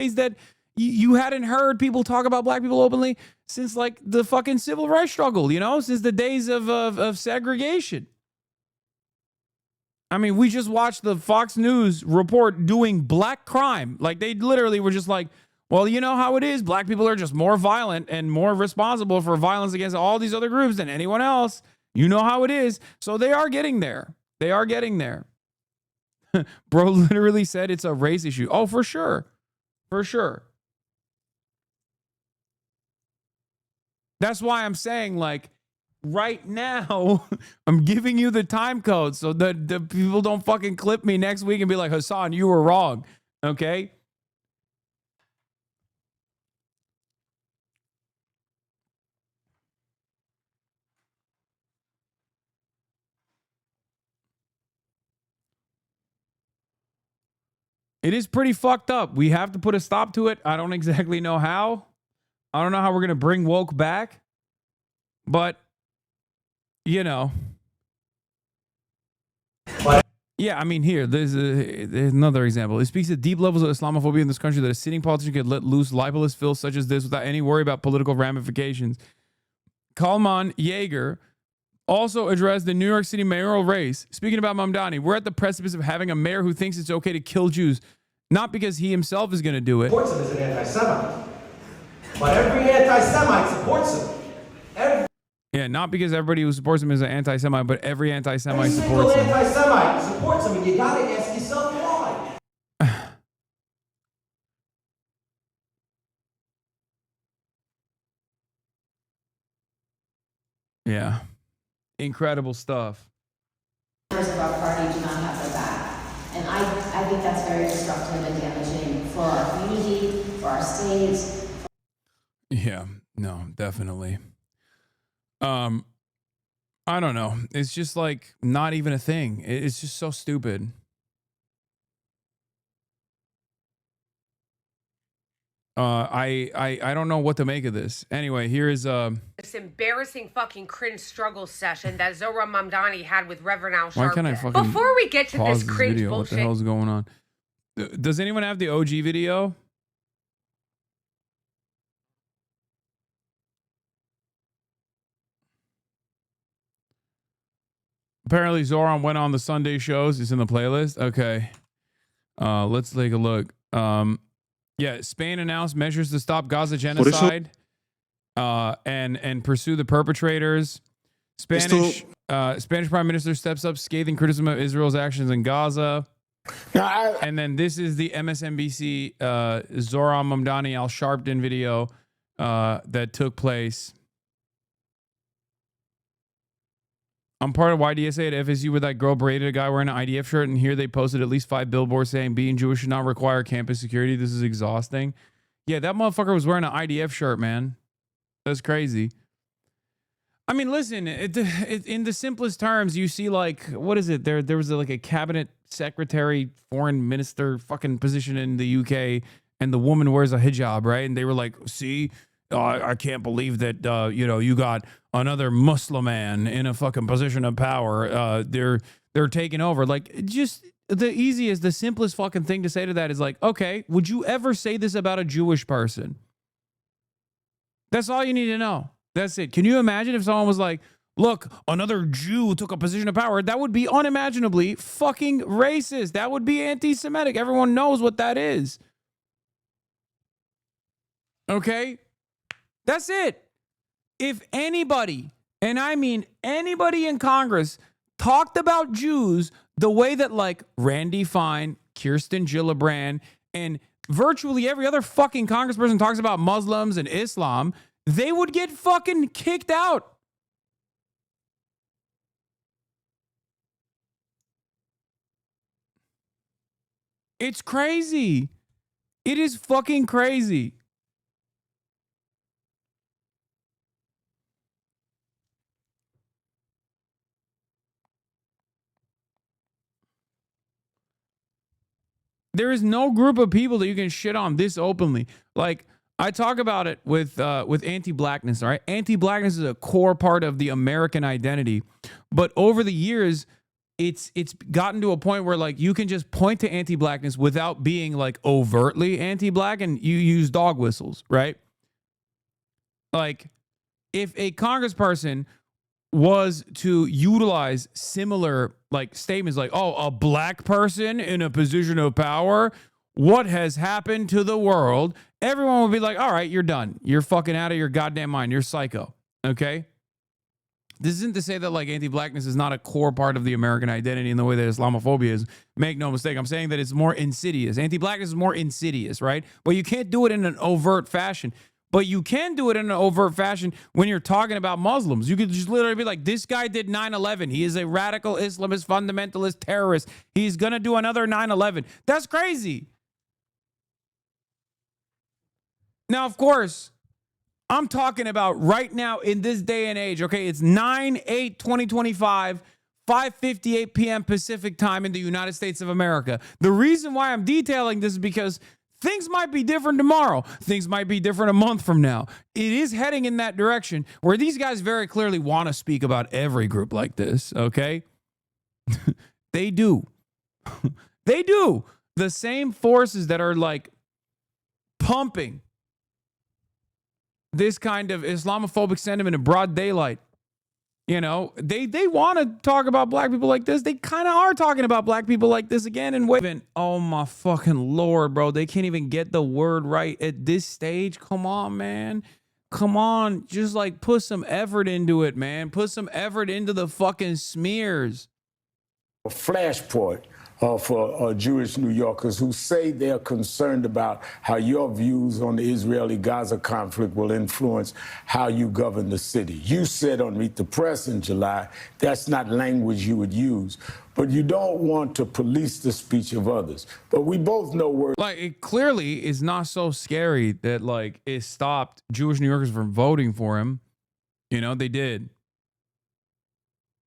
ways that you hadn't heard people talk about black people openly since like the fucking civil rights struggle, you know, since the days of segregation. I mean, we just watched the Fox News report doing black crime. Like they literally were just like, well, you know how it is. Black people are just more violent and more responsible for violence against all these other groups than anyone else. You know how it is. So they are getting there. They are getting there. Bro literally said it's a race issue. Oh, for sure. For sure. That's why I'm saying, like, right now, I'm giving you the time code so that the people don't fucking clip me next week and be like, Hassan, you were wrong. Okay? It is pretty fucked up. We have to put a stop to it. I don't exactly know how. I don't know how we're going to bring woke back. But, you know. Yeah, I mean, here, there's another example. It speaks to deep levels of Islamophobia in this country that a sitting politician could let loose libelous filth such as this without any worry about political ramifications. Kalman Yeager also addressed the New York City mayoral race. Speaking about Mamdani, we're at the precipice of having a mayor who thinks it's okay to kill Jews, not because he himself is going to do it. Supports him as an anti-Semite. But every anti-Semite supports him. Yeah, not because everybody who supports him is an anti-Semite, but every anti-Semite supports him. Every single anti-Semite supports him, and you got to ask yourself why. Yeah. Incredible stuff. Members of our party do not have their back. And I think that's very destructive and damaging for our community, for our states. Yeah, no, definitely. I don't know. It's just like not even a thing. It's just so stupid. I don't know what to make of this. Anyway, here is this embarrassing fucking cringe struggle session that Zohran Mamdani had with Reverend Al Sharpton. Why can't I fucking Before we get to this cringe video? bullshit, What the hell's going on? Does anyone have the OG video? Apparently Zoran went on the Sunday shows. It's in the playlist. Okay. Let's take a look. Yeah, Spain announced measures to stop Gaza genocide and pursue the perpetrators. Spanish Prime Minister steps up scathing criticism of Israel's actions in Gaza. And then this is the MSNBC Zohran Mamdani Al Sharpton video that took place. I'm part of YDSA at FSU where that girl berated a guy wearing an IDF shirt, and here they posted at least 5 billboards saying being Jewish should not require campus security. This is exhausting. Yeah, that motherfucker was wearing an IDF shirt, man. That's crazy. I mean, listen, in the simplest terms, you see like, what is it? There was like a cabinet secretary, foreign minister fucking position in the UK, and the woman wears a hijab, right? And they were like, see, I can't believe that, you got another Muslim man in a fucking position of power. They're taking over. Like, just the easiest, the simplest fucking thing to say to that is like, okay, would you ever say this about a Jewish person? That's all you need to know. That's it. Can you imagine if someone was like, look, another Jew took a position of power? That would be unimaginably fucking racist. That would be anti-Semitic. Everyone knows what that is. Okay? That's it. If anybody, and I mean anybody in Congress, talked about Jews the way that like Randy Fine, Kirsten Gillibrand, and virtually every other fucking congressperson talks about Muslims and Islam, they would get fucking kicked out. It's crazy. It is fucking crazy. There is no group of people that you can shit on this openly. Like, I talk about it with anti-blackness, all right? Anti-blackness is a core part of the American identity. But over the years, it's gotten to a point where like you can just point to anti-blackness without being like overtly anti-black, and you use dog whistles, right? Like if a congressperson was to utilize similar like statements like, oh, a black person in a position of power, what has happened to the world? Everyone would be like, all right, you're done. You're fucking out of your goddamn mind. You're psycho. Okay. This isn't to say that like anti-blackness is not a core part of the American identity in the way that Islamophobia is. Make no mistake. I'm saying that it's more insidious. Anti-blackness is more insidious, right? But you can't do it in an overt fashion. But you can do it in an overt fashion when you're talking about Muslims. You could just literally be like, this guy did 9/11. He is a radical Islamist, fundamentalist terrorist. He's going to do another 9/11. That's crazy. Now, of course, I'm talking about right now in this day and age, okay? It's 9/8/2025, 5:58 p.m. Pacific time in the United States of America. The reason why I'm detailing this is because things might be different tomorrow. Things might be different a month from now. It is heading in that direction where these guys very clearly want to speak about every group like this, okay? They do. They do. The same forces that are like pumping this kind of Islamophobic sentiment in broad daylight. You know, they want to talk about black people like this. They kind of are talking about black people like this again. And wait, oh my fucking Lord, bro. They can't even get the word right at this stage. Come on, man. Come on. Just like put some effort into it, man. Put some effort into the fucking smears. A flashpoint for Jewish New Yorkers who say they're concerned about how your views on the Israeli-Gaza conflict will influence how you govern the city. You said on Meet the Press in July, that's not language you would use. But you don't want to police the speech of others. But we both know words. Like, it clearly is not so scary that, like, it stopped Jewish New Yorkers from voting for him. You know, they did.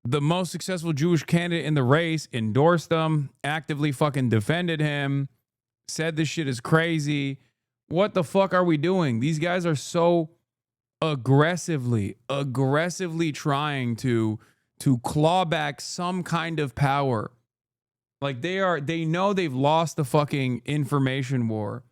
The most successful Jewish candidate in the race endorsed him, actively fucking defended him, said this shit is crazy. What the fuck are we doing? These guys are so aggressively trying to claw back some kind of power. Like they know they've lost the fucking information war.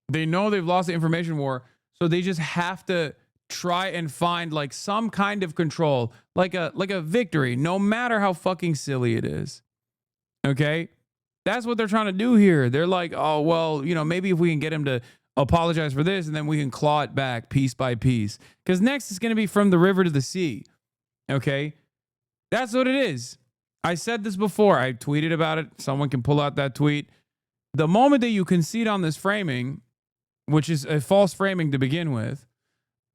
They know they've lost the information war, so they just have to try and find like some kind of control, like a victory, no matter how fucking silly it is. Okay? That's what they're trying to do here. They're like, oh, well, you know, maybe if we can get him to apologize for this and then we can claw it back piece by piece. Because next it's going to be from the river to the sea. Okay? That's what it is. I said this before. I tweeted about it. Someone can pull out that tweet. The moment that you concede on this framing, which is a false framing to begin with,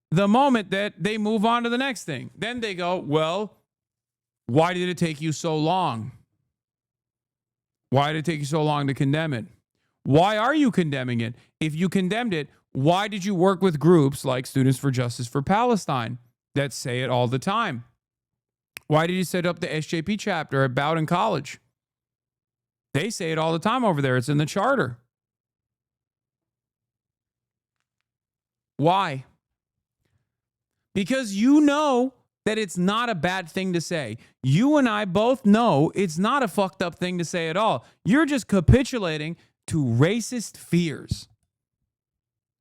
the moment that they move on to the next thing, then they go, well, why did it take you so long? Why did it take you so long to condemn it? Why are you condemning it? If you condemned it, why did you work with groups like Students for Justice for Palestine that say it all the time? Why did you set up the SJP chapter at Bowdoin College? They say it all the time over there. It's in the charter. Why? Because you know that it's not a bad thing to say. You and I both know it's not a fucked up thing to say at all. You're just capitulating to racist fears.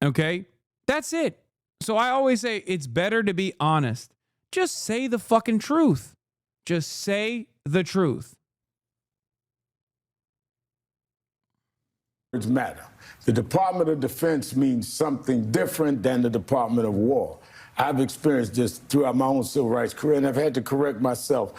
Okay? That's it. So I always say it's better to be honest. Just say the fucking truth. Just say the truth. Words matter. The Department of Defense means something different than the Department of War. I've experienced this throughout my own civil rights career, and I've had to correct myself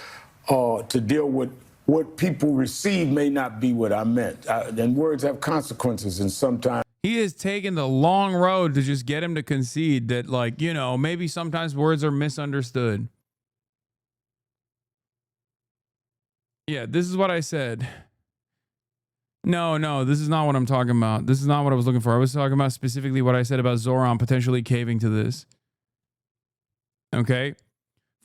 to deal with what people receive may not be what I meant. And words have consequences, and sometimes... He has taken the long road to just get him to concede that, like, you know, maybe sometimes words are misunderstood. Yeah, this is what I said. No, this is not what I'm talking about. This is not what I was looking for. I was talking about specifically what I said about Zoran potentially caving to this. Okay?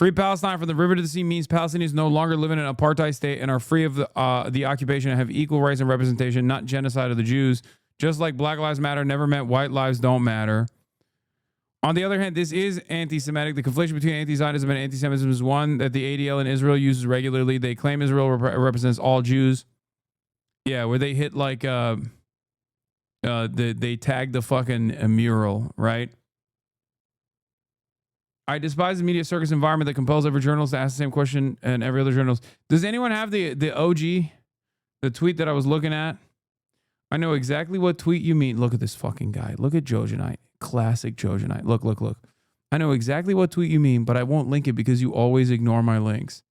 Free Palestine from the river to the sea means Palestinians no longer live in an apartheid state and are free of the occupation and have equal rights and representation, not genocide of the Jews. Just like Black Lives Matter never meant white lives don't matter. On the other hand, this is anti-Semitic. The confliction between anti-Zionism and anti-Semitism is one that the ADL in Israel uses regularly. They claim Israel represents all Jews. Yeah, where they hit like they tag the fucking mural, right? I despise the media circus environment that compels every journalist to ask the same question and every other journalist. Does anyone have the OG, the tweet that I was looking at? I know exactly what tweet you mean. Look at this fucking guy. Look at Jojanite. Classic Jojanite. Look, look, look. I know exactly what tweet you mean, but I won't link it because you always ignore my links.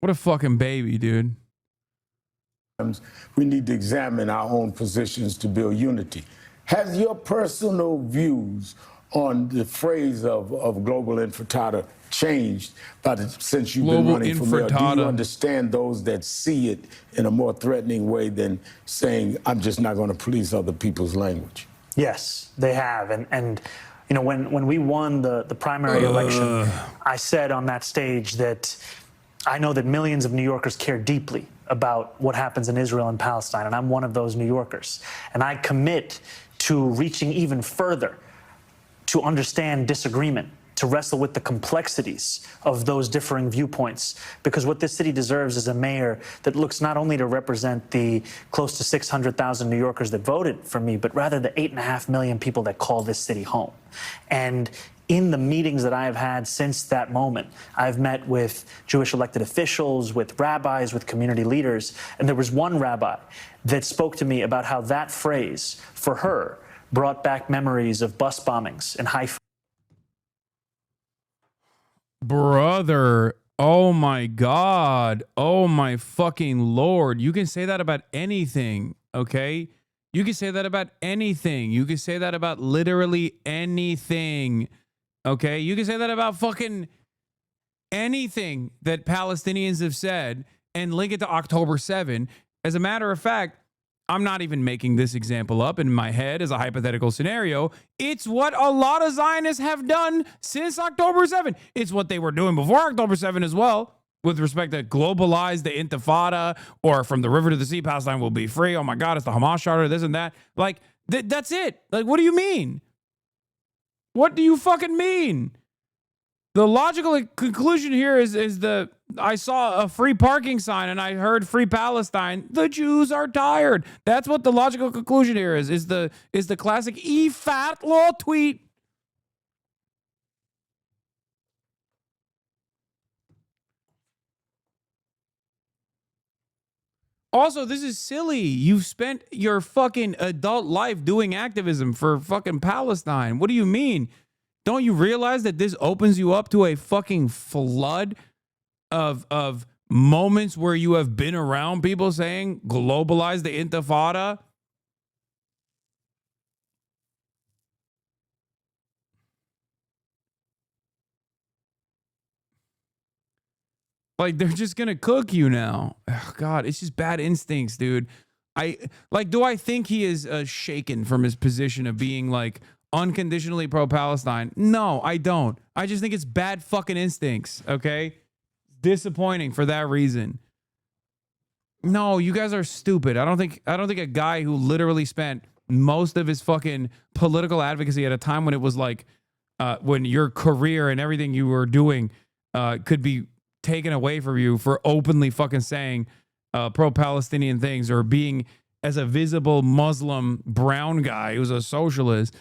What a fucking baby, dude. We need to examine our own positions to build unity. Has your personal views on the phrase of global infrattata changed since you've been running for mayor? Do you understand those that see it in a more threatening way than saying, I'm just not going to police other people's language? Yes, they have. And you know, when we won the primary election, I said on that stage that I know that millions of New Yorkers care deeply about what happens in Israel and Palestine, and I'm one of those New Yorkers. And I commit to reaching even further to understand disagreement, to wrestle with the complexities of those differing viewpoints, because what this city deserves is a mayor that looks not only to represent the close to 600,000 New Yorkers that voted for me, but rather the 8.5 million people that call this city home. And in the meetings that I have had since that moment, I've met with Jewish elected officials, with rabbis, with community leaders, and there was one rabbi that spoke to me about how that phrase, for her, brought back memories of bus bombings in Haifa. Brother, oh my God. Oh my fucking Lord. You can say that about anything, okay? You can say that about anything. You can say that about literally anything, okay? You can say that about fucking anything that Palestinians have said and link it to October 7. As a matter of fact, I'm not even making this example up in my head as a hypothetical scenario. It's what a lot of Zionists have done since October 7. It's what they were doing before October 7 as well, with respect to globalize the intifada or from the river to the sea, Palestine will be free. Oh my God, it's the Hamas charter, this and that. Like, that's it. Like, what do you mean? What do you fucking mean? The logical conclusion here is I saw a free parking sign and I heard free Palestine. The Jews are tired. That's what the logical conclusion here is the classic fat law tweet. Also, this is silly. You've spent your fucking adult life doing activism for fucking Palestine. What do you mean? Don't you realize that this opens you up to a fucking flood of moments where you have been around people saying globalize the intifada? Like, they're just gonna cook you now. Oh, God, it's just bad instincts, dude. Do I think he is shaken from his position of being like unconditionally pro-Palestine? No, I don't. I just think it's bad fucking instincts, okay? Disappointing for that reason. No, you guys are stupid. I don't think a guy who literally spent most of his fucking political advocacy at a time when it was like when your career and everything you were doing could be taken away from you for openly fucking saying pro-Palestinian things or being as a visible Muslim brown guy who's a socialist,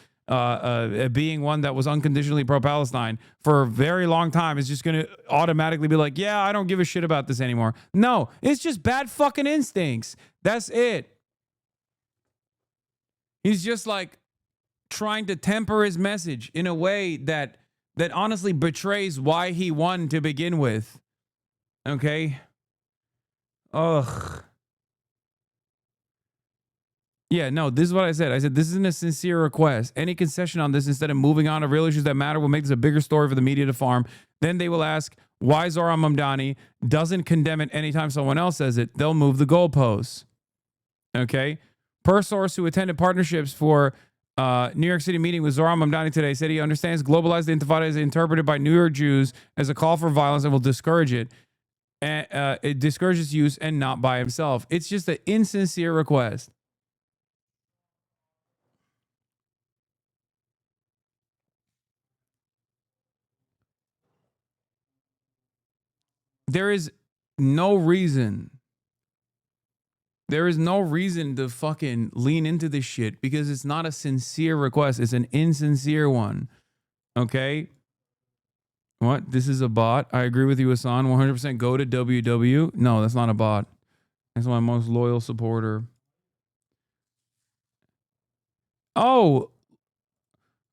being one that was unconditionally pro-Palestine for a very long time is just going to automatically be like, yeah, I don't give a shit about this anymore. No, it's just bad fucking instincts. That's it. He's just like trying to temper his message in a way that honestly betrays why he won to begin with. Okay? Ugh. Yeah, no, this is what I said. I said, this isn't a sincere request. Any concession on this instead of moving on to real issues that matter will make this a bigger story for the media to farm. Then they will ask why Zohran Mamdani doesn't condemn it anytime someone else says it. They'll move the goalposts. Okay? Per source who attended partnerships for New York City meeting with Zohran Mamdani today said he understands globalized intifada is interpreted by New York Jews as a call for violence and will discourage it. And it discourages use and not by himself. It's just an insincere request. There is no reason. There is no reason to fucking lean into this shit because it's not a sincere request. It's an insincere one. Okay? What? This is a bot? I agree with you, Hassan. 100% go to WW. No, that's not a bot. That's my most loyal supporter. Oh.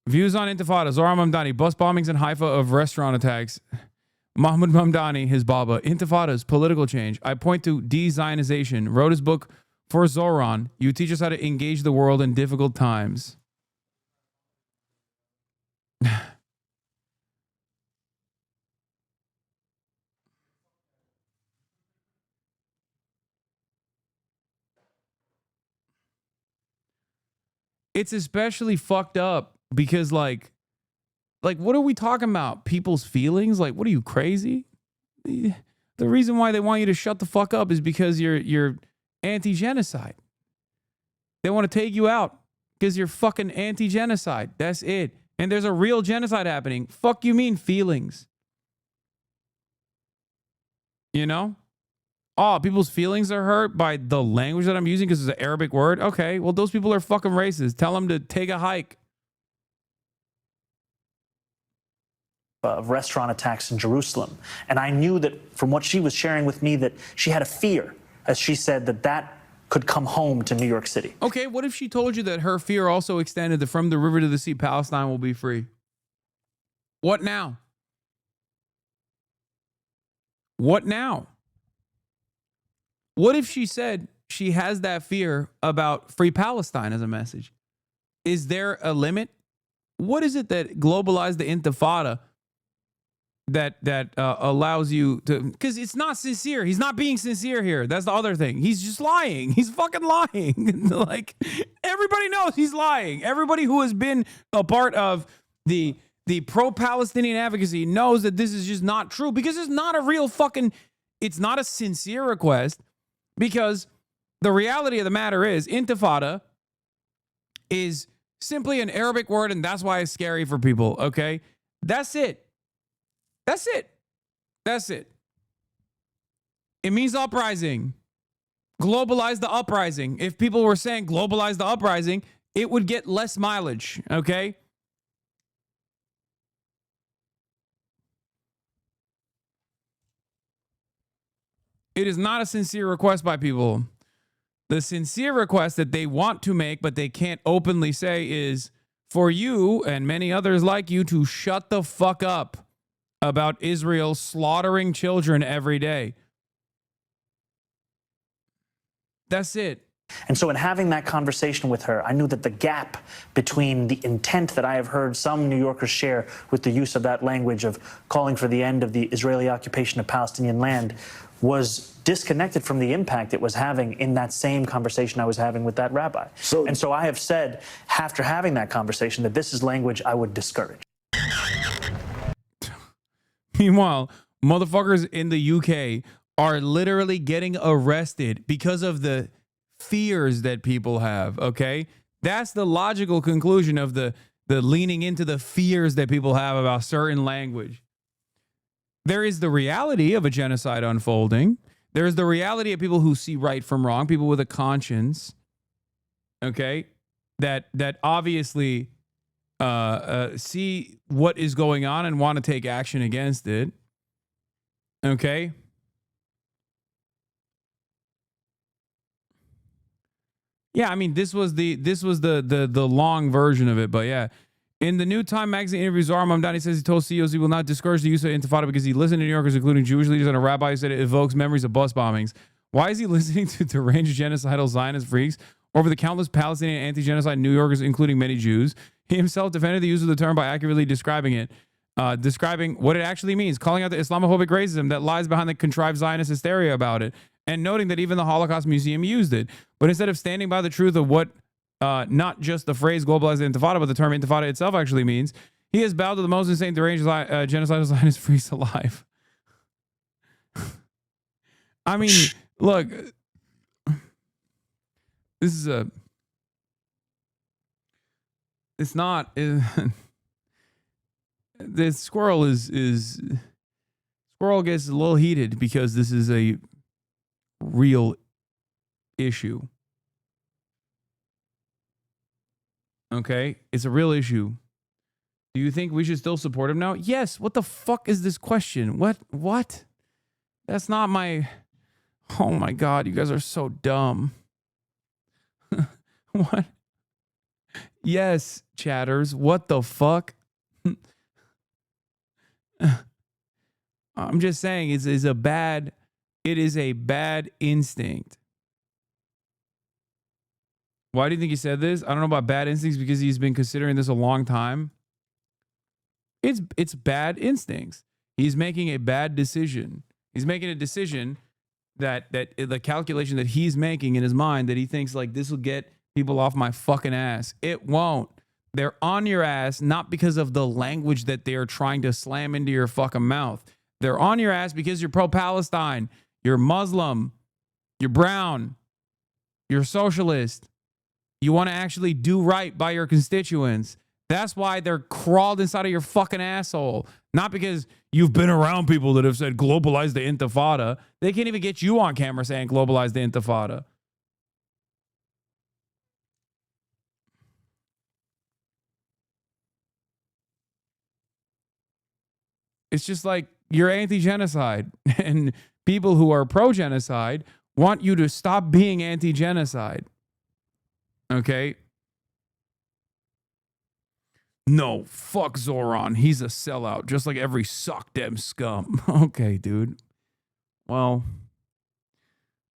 Views on Intifada. Zohran Mamdani. Bus bombings in Haifa of restaurant attacks. Mahmoud Mamdani, his Baba. Intifadas, political change. I point to de-Zionization. Wrote his book for Zohran. You teach us how to engage the world in difficult times. It's especially fucked up because like what are we talking about? People's feelings? Like, what are you, crazy? The reason why they want you to shut the fuck up is because you're anti-genocide. They want to take you out because you're fucking anti-genocide. That's it. And there's a real genocide happening. Fuck you mean feelings? You know? Oh, people's feelings are hurt by the language that I'm using because it's an Arabic word? Okay, well, those people are fucking racist. Tell them to take a hike. Of restaurant attacks in Jerusalem. And I knew that from what she was sharing with me that she had a fear, as she said, that could come home to New York City. Okay, what if she told you that her fear also extended that from the river to the sea, Palestine will be free? What now? What now? What if she said she has that fear about free Palestine as a message? Is there a limit? What is it that globalized the Intifada that allows you to, because it's not sincere. He's not being sincere here. That's the other thing. He's just lying. He's fucking lying. Like, everybody knows he's lying. Everybody who has been a part of the pro-Palestinian advocacy knows that this is just not true because it's not a real fucking, it's not a sincere request because the reality of the matter is Intifada is simply an Arabic word and that's why it's scary for people, okay? That's it. That's it. That's it. It means uprising. Globalize the uprising. If people were saying globalize the uprising, it would get less mileage, okay? It is not a sincere request by people. The sincere request that they want to make, but they can't openly say is for you and many others like you to shut the fuck up about Israel slaughtering children every day. That's it. And so in having that conversation with her, I knew that the gap between the intent that I have heard some New Yorkers share with the use of that language of calling for the end of the Israeli occupation of Palestinian land was disconnected from the impact it was having in that same conversation I was having with that rabbi. So I have said, after having that conversation, that this is language I would discourage. Meanwhile, motherfuckers in the UK are literally getting arrested because of the fears that people have, okay? That's the logical conclusion of the leaning into the fears that people have about certain language. There is the reality of a genocide unfolding. There is the reality of people who see right from wrong, people with a conscience, okay? That obviously see what is going on and want to take action against it. Okay. Yeah, I mean, this was the long version of it, but yeah. In the New Time magazine interview, Zohran Mamdani says he told CEOs he will not discourage the use of Intifada because he listened to New Yorkers, including Jewish leaders and a rabbi who said it evokes memories of bus bombings. Why is he listening to deranged genocidal Zionist freaks over the countless Palestinian anti-genocide New Yorkers, including many Jews? He himself defended the use of the term by accurately describing it, describing what it actually means, calling out the Islamophobic racism that lies behind the contrived Zionist hysteria about it, and noting that even the Holocaust Museum used it. But instead of standing by the truth of what not just the phrase globalized intifada, but the term intifada itself actually means he has bowed to the most insane, deranged, genocidal Zionist freaks alive. I mean, look, this is a. It's not. The squirrel squirrel gets a little heated because this is a real issue. Okay, it's a real issue. Do you think we should still support him now? Yes. What the fuck is this question? What? That's not my. Oh my God, you guys are so dumb. What? Yes, chatters. What the fuck? I'm just saying it is a bad instinct. Why do you think he said this? I don't know about bad instincts because he's been considering this a long time. It's bad instincts. He's making a bad decision. He's making a decision that the calculation that he's making in his mind that he thinks like this will get people off my fucking ass. It won't. They're on your ass not because of the language that they are trying to slam into your fucking mouth. They're on your ass because you're pro-Palestine, you're Muslim, you're brown, you're socialist. You want to actually do right by your constituents. That's why they're crawled inside of your fucking asshole. Not because you've been around people that have said globalize the intifada. They can't even get you on camera saying globalize the intifada. It's just like you're anti-genocide. And people who are pro-genocide want you to stop being anti-genocide. Okay? No, fuck Zoran. He's a sellout, just like every sock dem scum. Okay, dude. Well,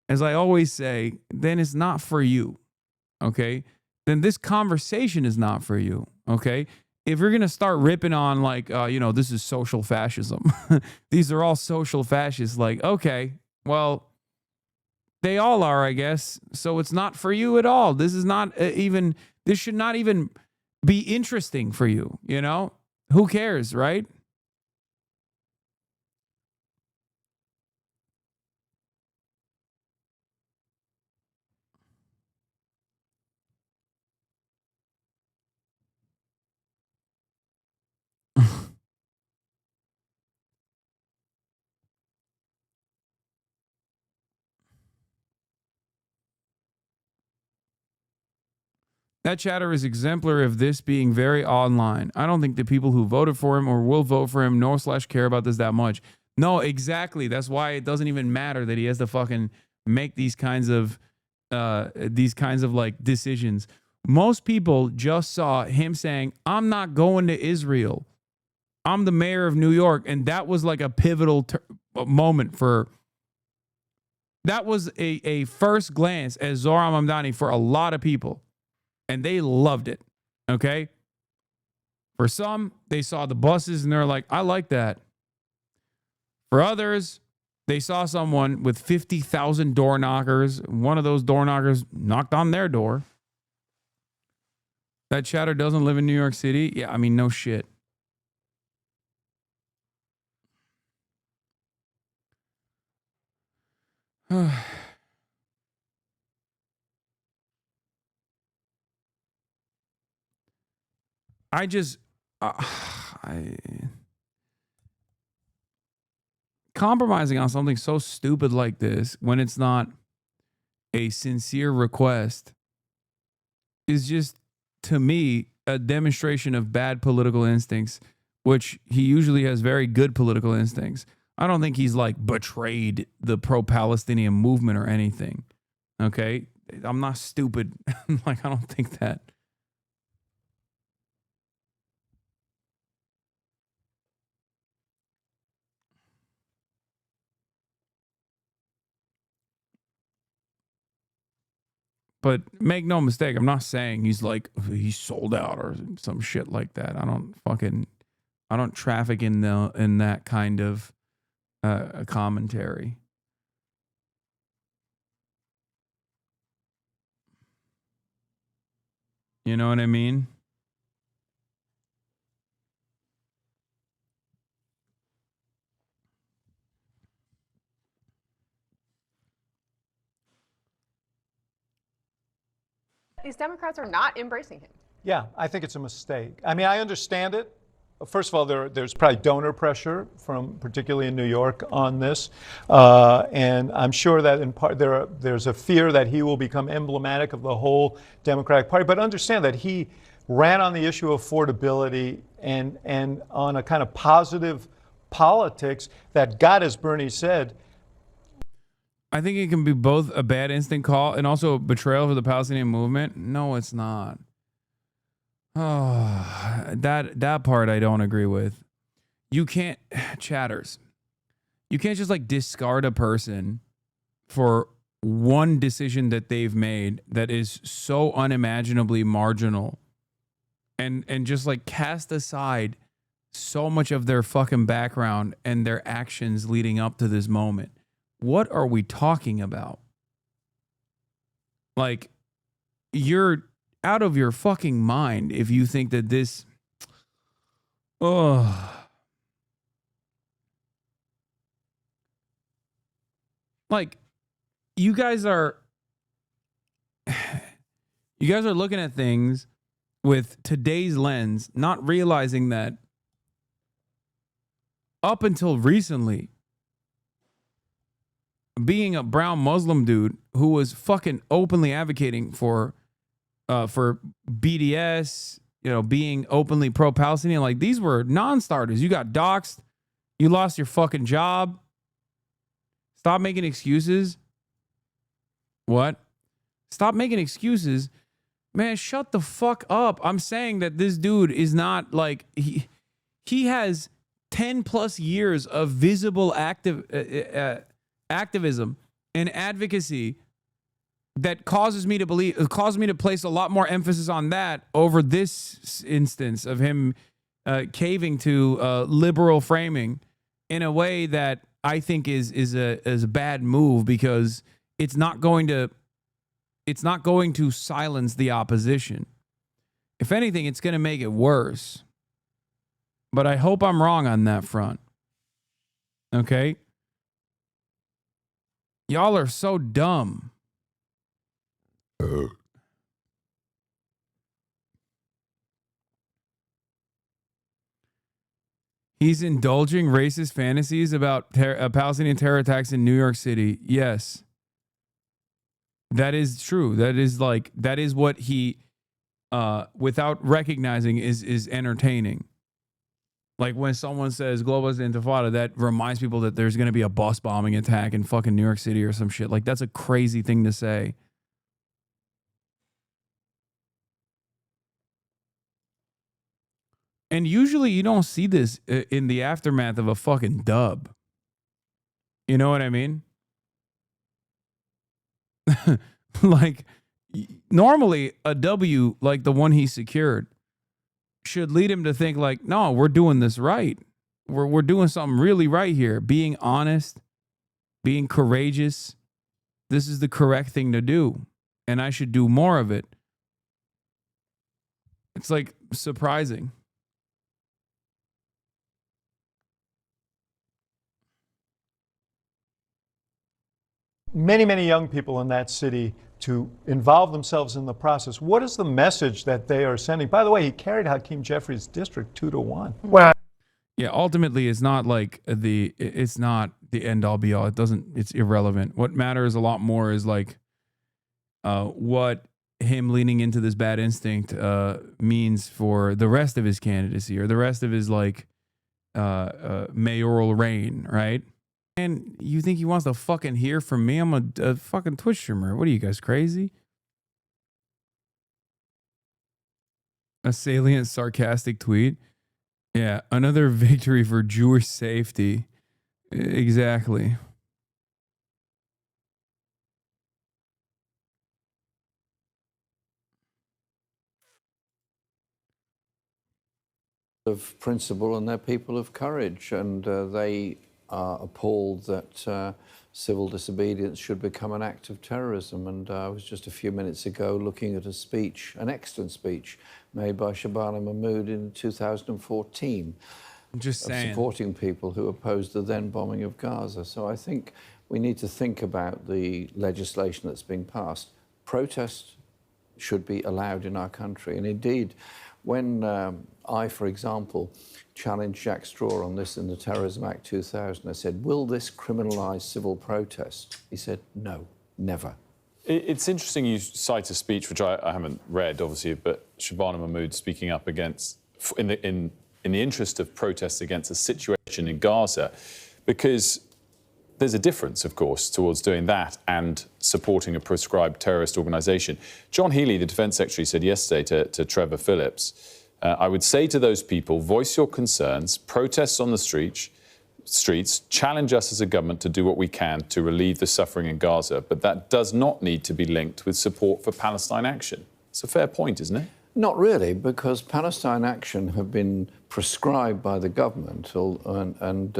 as I always say, then it's not for you. Okay? Then this conversation is not for you. Okay? If you're going to start ripping on like, this is social fascism. These are all social fascists. Like, okay, well, they all are, I guess. So it's not for you at all. This is not this should not even be interesting for you, you know? Who cares, right? That chatter is exemplary of this being very online. I don't think the people who voted for him or will vote for him /care about this that much. No, exactly. That's why it doesn't even matter that he has to fucking make these kinds of like decisions. Most people just saw him saying, I'm not going to Israel. I'm the mayor of New York. And that was like a pivotal moment for, that was a first glance at Zohran Mamdani for a lot of people. And they loved it, okay? For some, they saw the buses and they're like, I like that. For others, they saw someone with 50,000 door knockers. One of those door knockers knocked on their door. That chatter doesn't live in New York City? Yeah, I mean, no shit. Compromising on something so stupid like this when it's not a sincere request is just, to me, a demonstration of bad political instincts, which he usually has very good political instincts. I don't think he's like betrayed the pro-Palestinian movement or anything. Okay? I'm not stupid. Like, I don't think that. But make no mistake, I'm not saying he's sold out or some shit like that. I don't traffic in that kind of commentary. You know what I mean? These Democrats are not embracing him. Yeah, I think it's a mistake. I mean, I understand it. First of all, there's probably donor pressure from, particularly in New York, on this, and I'm sure that in part there's a fear that he will become emblematic of the whole Democratic Party. But understand that he ran on the issue of affordability and on a kind of positive politics that got, as Bernie said. I think it can be both a bad instinct call and also a betrayal for the Palestinian movement. No, it's not. Oh, that part I don't agree with. You can't, chatters. You can't just like discard a person for one decision that they've made that is so unimaginably marginal and just like cast aside so much of their fucking background and their actions leading up to this moment. What are we talking about? Like, you're out of your fucking mind if you think that this. Oh. Like, you guys are looking at things with today's lens, not realizing that up until recently, being a brown Muslim dude who was fucking openly advocating for BDS, you know, being openly pro-Palestinian, like these were non-starters. You got doxxed, you lost your fucking job. Stop making excuses. What? Stop making excuses. Man, shut the fuck up. I'm saying that this dude is not like he has 10 plus years of visible activism and advocacy that causes me to place a lot more emphasis on that over this instance of him caving to liberal framing in a way that I think is a bad move, because it's not going to silence the opposition. If anything, it's going to make it worse. But I hope I'm wrong on that front. Okay? Y'all are so dumb. He's indulging racist fantasies about Palestinian terror attacks in New York City. Yes. That is true. That is what he, without recognizing, is entertaining. Like when someone says globalist intifada, that reminds people that there's going to be a bus bombing attack in fucking New York City or some shit. Like, that's a crazy thing to say. And usually you don't see this in the aftermath of a fucking dub. You know what I mean? Like, normally a W like the one he secured should lead him to think like, no, we're doing this right. We're doing something really right here. Being honest, being courageous. This is the correct thing to do. And I should do more of it. It's like surprising. Many, many young people in that city to involve themselves in the process. What is the message that they are sending? By the way, he carried Hakeem Jeffries' district 2-1. Well, yeah, ultimately it's not the end all be all. It's irrelevant. What matters a lot more is like what him leaning into this bad instinct means for the rest of his candidacy or the rest of his like mayoral reign, right? And you think he wants to fucking hear from me? I'm a fucking Twitch streamer. What are you guys, crazy? A salient, sarcastic tweet. Yeah, another victory for Jewish safety. Exactly. Of principle, and they're people of courage, and they are appalled that civil disobedience should become an act of terrorism. And I was just a few minutes ago looking at a speech, an excellent speech made by Shabana Mahmood in 2014. Just saying. Supporting people who opposed the then bombing of Gaza. So I think we need to think about the legislation that's being passed. Protest should be allowed in our country. And indeed, when I, for example, challenged Jack Straw on this in the Terrorism Act 2000, I said, will this criminalise civil protest? He said, no, never. It's interesting you cite a speech, which I haven't read, obviously, but Shabana Mahmood speaking up against, in the interest of protests against the situation in Gaza, because there's a difference, of course, towards doing that and supporting a proscribed terrorist organisation. John Healey, the Defence Secretary, said yesterday to Trevor Phillips, I would say to those people, voice your concerns, protests on the streets, challenge us as a government to do what we can to relieve the suffering in Gaza, but that does not need to be linked with support for Palestine action. It's a fair point, isn't it? Not really, because Palestine action have been prescribed by the government, and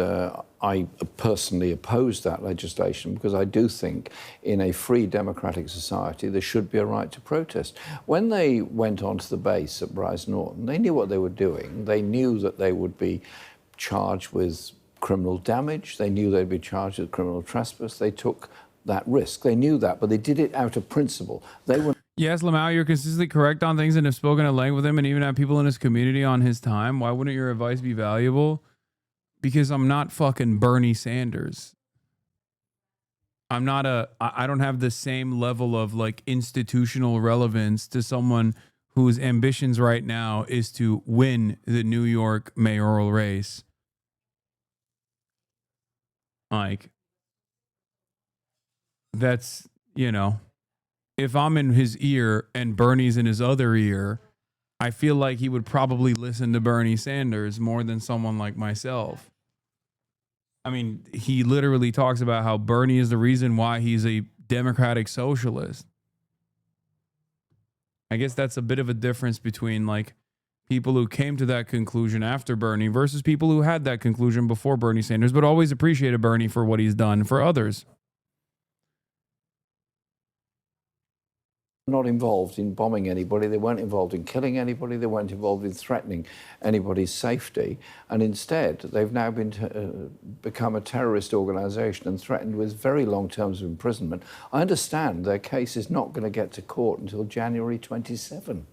I personally oppose that legislation because I do think in a free democratic society there should be a right to protest. When they went onto the base at Brize Norton, they knew what they were doing. They knew that they would be charged with criminal damage. They knew they'd be charged with criminal trespass. They took that risk. They knew that, but they did it out of principle. They were. Yes, Lamau, you're consistently correct on things and have spoken at length with him and even have people in his community on his time. Why wouldn't your advice be valuable? Because I'm not fucking Bernie Sanders. I don't have the same level of like institutional relevance to someone whose ambitions right now is to win the New York mayoral race. Like, that's, you know, if I'm in his ear and Bernie's in his other ear, I feel like he would probably listen to Bernie Sanders more than someone like myself. I mean, he literally talks about how Bernie is the reason why he's a democratic socialist. I guess that's a bit of a difference between like people who came to that conclusion after Bernie versus people who had that conclusion before Bernie Sanders, but always appreciated Bernie for what he's done for others. Not involved in bombing anybody. They weren't involved in killing anybody. They weren't involved in threatening anybody's safety. And instead, they've now become a terrorist organization and threatened with very long terms of imprisonment. I understand their case is not going to get to court until January 27.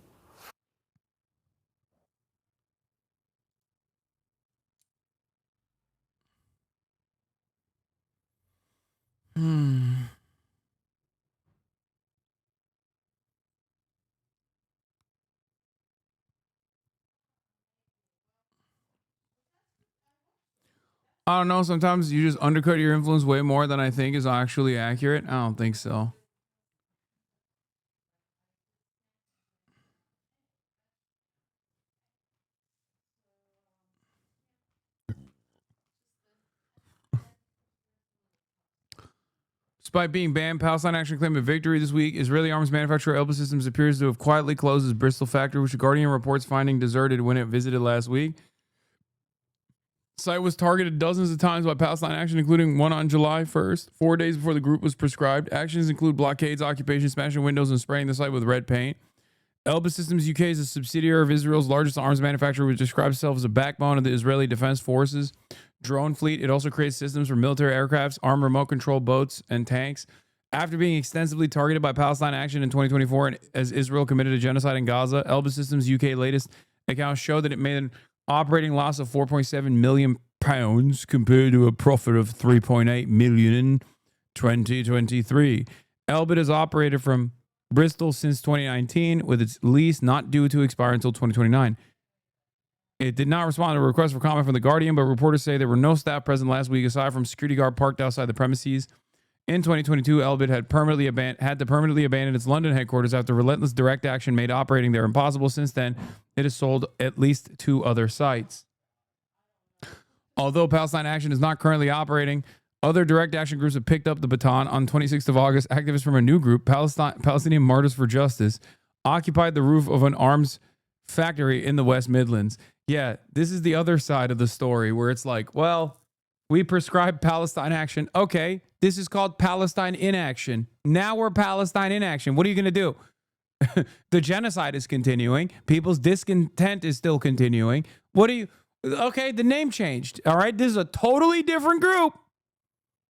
I don't know. Sometimes you just undercut your influence way more than I think is actually accurate. I don't think so. Despite being banned, Palestine Action claimed a victory this week. Israeli arms manufacturer Elbit Systems appears to have quietly closed its Bristol factory, which the Guardian reports finding deserted when it visited last week. Site was targeted dozens of times by Palestine Action, including one on July 1st, 4 days before the group was prescribed. Actions include blockades, occupation, smashing windows, and spraying the site with red paint. Elbit Systems UK is a subsidiary of Israel's largest arms manufacturer, which describes itself as a backbone of the Israeli Defense Forces drone fleet. It also creates systems for military aircrafts, armed remote control boats, and tanks. After being extensively targeted by Palestine Action in 2024, and as Israel committed a genocide in Gaza, Elbit Systems UK latest accounts show that it made an operating loss of £4.7 million compared to a profit of £3.8 million in 2023. Elbit has operated from Bristol since 2019, with its lease not due to expire until 2029. It did not respond to a request for comment from The Guardian, but reporters say there were no staff present last week aside from security guard parked outside the premises. In 2022, Elbit had to permanently abandon its London headquarters after relentless direct action made operating there impossible. Since then, it has sold at least 2 other sites. Although Palestine Action is not currently operating, other direct action groups have picked up the baton. On 26th of August, activists from a new group, Palestinian Martyrs for Justice, occupied the roof of an arms factory in the West Midlands. Yeah, this is the other side of the story where it's like, well, We prescribe Palestine action. Okay, this is called Palestine inaction. Now we're Palestine inaction. What are you going to do? The genocide is continuing. People's discontent is still continuing. What do you... Okay, the name changed. All right, this is a totally different group.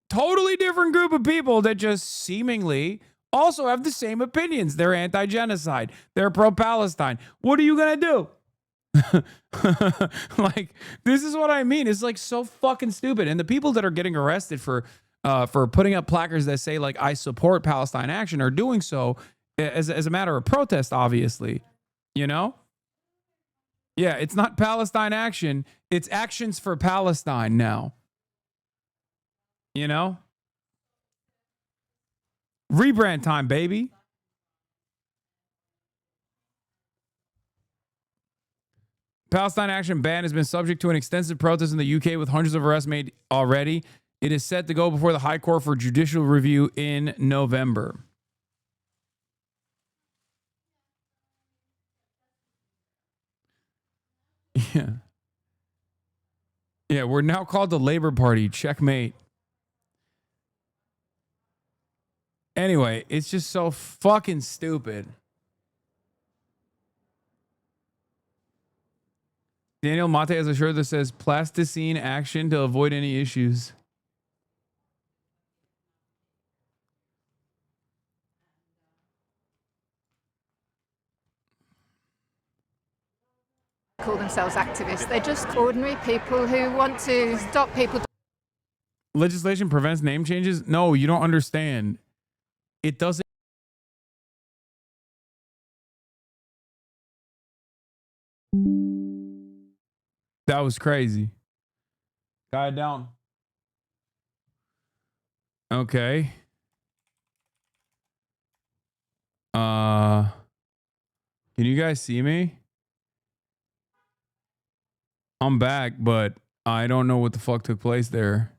Totally different group of people that just seemingly also have the same opinions. They're anti-genocide. They're pro-Palestine. What are you going to do? Like, this is what I mean. It's like so fucking stupid. And the people that are getting arrested for putting up placards that say like I support Palestine action are doing so as a matter of protest, obviously. You know? Yeah, it's not Palestine action. It's actions for Palestine now. You know? Rebrand time, baby. Palestine action ban has been subject to an extensive protest in the UK with hundreds of arrests made already. It is set to go before the High Court for judicial review in November. Yeah. Yeah, we're now called the Labor Party. Checkmate. Anyway, it's just so fucking stupid. Daniel Mate has a shirt that says plasticine action to avoid any issues. Call themselves activists. They're just ordinary people who want to stop people. Legislation prevents name changes? No, you don't understand. It doesn't. That was crazy. Guy down. Okay. Can you guys see me? I'm back, but I don't know what the fuck took place there.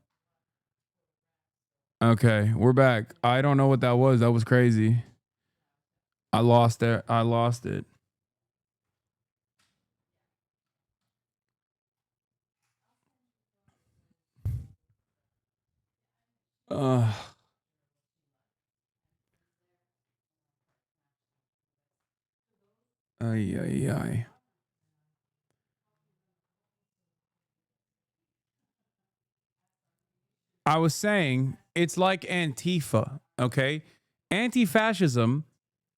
Okay, we're back. I don't know what that was. That was crazy. I lost it. I lost it. Ay, ay, ay. I was saying it's like Antifa, okay? Anti-fascism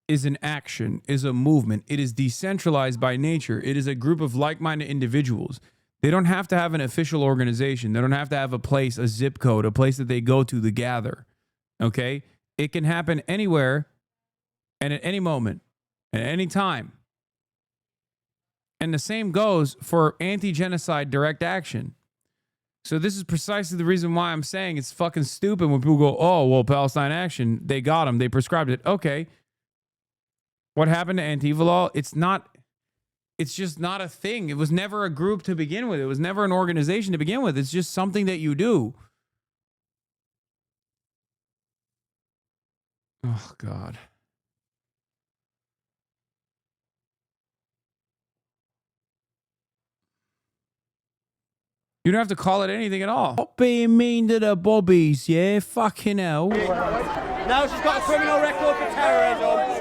is an action, is a movement. It is decentralized by nature. It is a group of like-minded individuals. They don't have to have an official organization. They don't have to have a place, a zip code, a place that they go to gather, okay? It can happen anywhere and at any moment, at any time. And the same goes for anti-genocide direct action. So this is precisely the reason why I'm saying it's fucking stupid when people go, oh, well, Palestine action, they got them, they prescribed it. Okay. What happened to Antifa law? It's just not a thing. It was never a group to begin with. It was never an organization to begin with. It's just something that you do. Oh, God. You don't have to call it anything at all. Stop being mean to the bobbies, yeah? Fucking hell. Now she's got a criminal record for terrorism.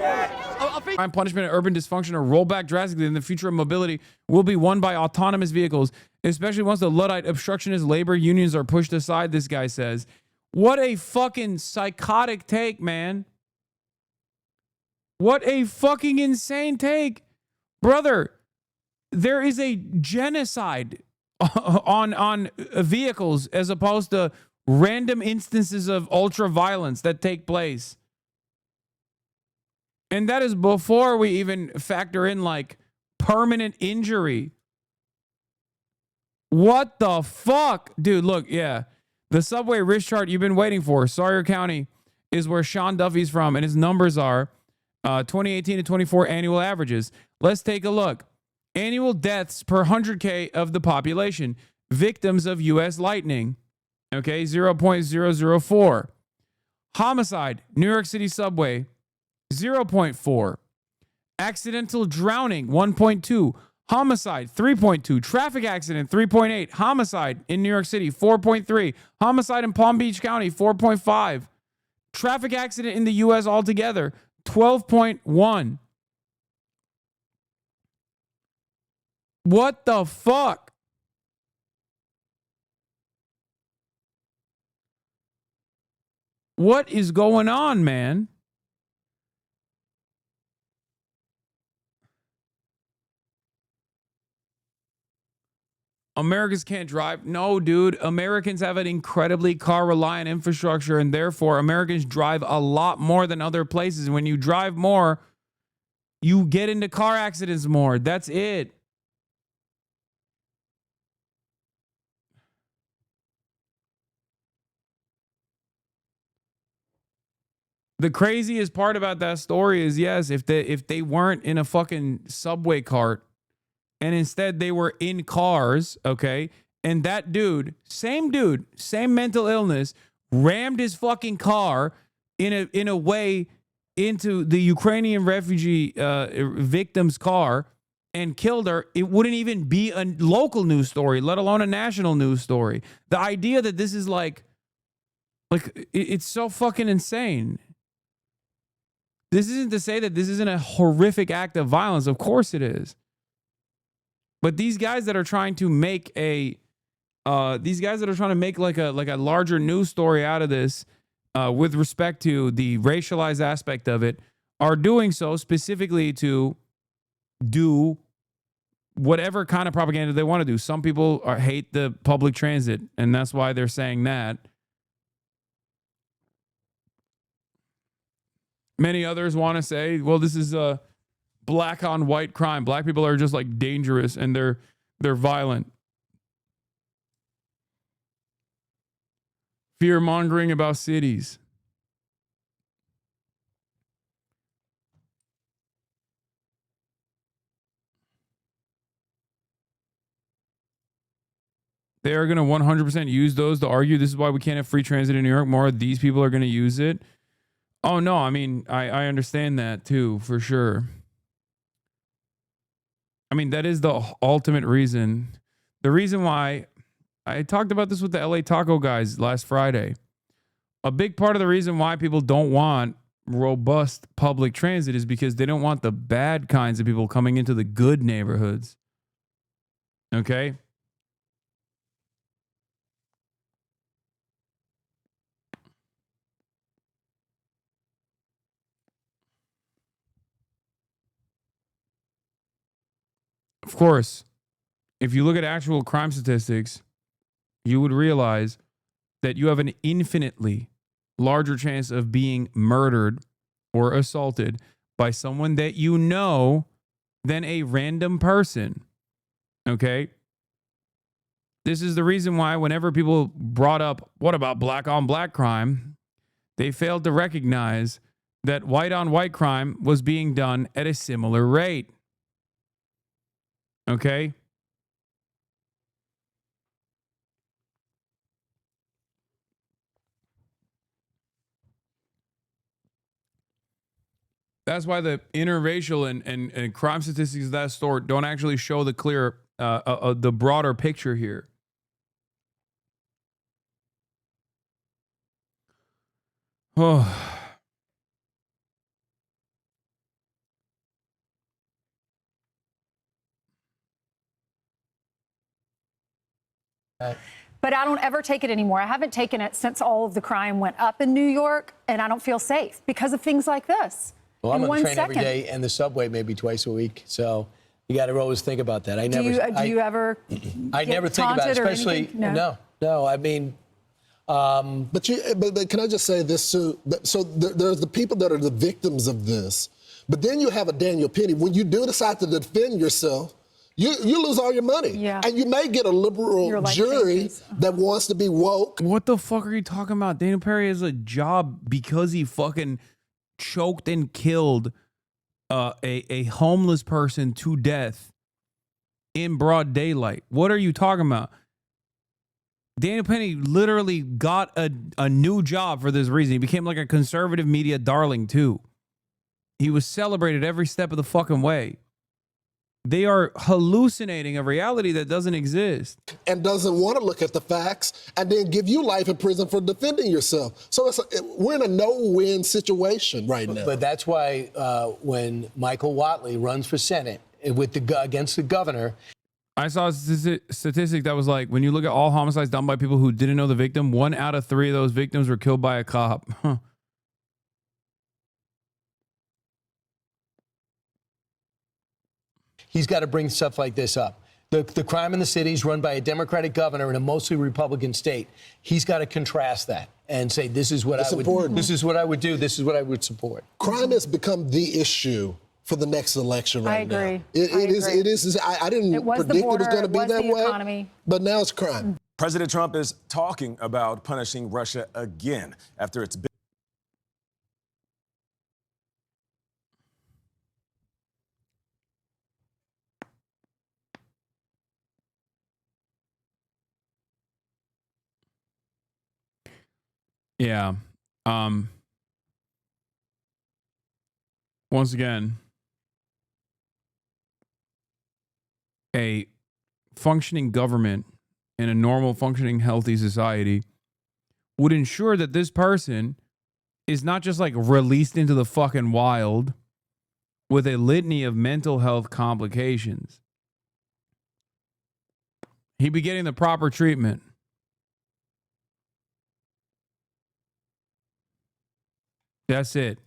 Crime, punishment, and urban dysfunction are rolled back drastically, and the future of mobility will be won by autonomous vehicles, especially once the Luddite obstructionist labor unions are pushed aside, this guy says. What a fucking psychotic take, man. What a fucking insane take. Brother, there is a genocide on vehicles as opposed to random instances of ultra violence that take place. And that is before we even factor in like permanent injury. What the fuck? Dude, look, yeah. The subway risk chart you've been waiting for, Sawyer County, is where Sean Duffy's from, and his numbers are 2018 to 24 annual averages. Let's take a look. Annual deaths per 100K of the population. Victims of U.S. lightning. Okay, 0.004. Homicide, New York City subway, 0.4. Accidental drowning, 1.2. Homicide, 3.2. Traffic accident, 3.8. Homicide in New York City, 4.3. Homicide in Palm Beach County, 4.5. Traffic accident in the U.S. altogether, 12.1. What the fuck? What is going on, man? Americans can't drive. No, dude. Americans have an incredibly car-reliant infrastructure, and therefore Americans drive a lot more than other places. And when you drive more, you get into car accidents more. That's it. The craziest part about that story is, yes, if they weren't in a fucking subway cart and instead they were in cars, okay, and that dude, same mental illness, rammed his fucking car in a way into the Ukrainian refugee victim's car and killed her, it wouldn't even be a local news story, let alone a national news story. The idea that this is like it's so fucking insane. This isn't to say that this isn't a horrific act of violence. Of course it is. But these guys that are trying to make like a larger news story out of this, with respect to the racialized aspect of it, are doing so specifically to do whatever kind of propaganda they want to do. Some people hate the public transit, and that's why they're saying that. Many others want to say, well, this is a black on white crime. Black people are just like dangerous and they're violent. Fear mongering about cities. They are going to 100% use those to argue this is why we can't have free transit in New York. More of these people are going to use it. Oh, no, I mean, I understand that too, for sure. I mean, that is the ultimate reason. The reason why I talked about this with the LA Taco guys last Friday. A big part of the reason why people don't want robust public transit is because they don't want the bad kinds of people coming into the good neighborhoods. Okay? Of course, if you look at actual crime statistics, you would realize that you have an infinitely larger chance of being murdered or assaulted by someone that you know than a random person. Okay? This is the reason why whenever people brought up, what about black on black crime? They failed to recognize that white on white crime was being done at a similar rate. Okay? That's why the interracial and crime statistics of that sort don't actually show the clear, the broader picture here. Oh. But I don't ever take it anymore. I haven't taken it since all of the crime went up in New York, and I don't feel safe because of things like this. Well, I'm in on the 1 train second. every day and the subway maybe twice a week. So you got to always think about that. Do you ever I get never think about it, taunted or especially anything? no. I mean, but can I just say this too? So there's the people that are the victims of this, but then you have a Daniel Penny. When you do decide to defend yourself, you lose all your money. Yeah. And you may get a liberal jury that wants to be woke. What the fuck are you talking about? Daniel Perry has a job because he fucking choked and killed a homeless person to death in broad daylight. What are you talking about? Daniel Penny literally got a new job for this reason. He became like a conservative media darling too. He was celebrated every step of the fucking way. They are hallucinating a reality that doesn't exist. And doesn't want to look at the facts and then give you life in prison for defending yourself. So we're in a no-win situation right now. But that's why when Michael Watley runs for Senate against the governor. I saw a statistic that was like, when you look at all homicides done by people who didn't know the victim, 1 out of 3 of those victims were killed by a cop. Huh. He's got to bring stuff like this up. The crime in the city is run by a Democratic governor in a mostly Republican state. He's got to contrast that and say, this is what I would do. This is what I would do. This is what I would support. Crime has become the issue for the next election right now. I agree. It is. I didn't predict it was going to be that way, economy. but now it's crime. President Trump is talking about punishing Russia again after its big. Yeah. Once again, a functioning government in a normal, functioning, healthy society would ensure that this person is not just like released into the fucking wild with a litany of mental health complications. He'd be getting the proper treatment. That's it.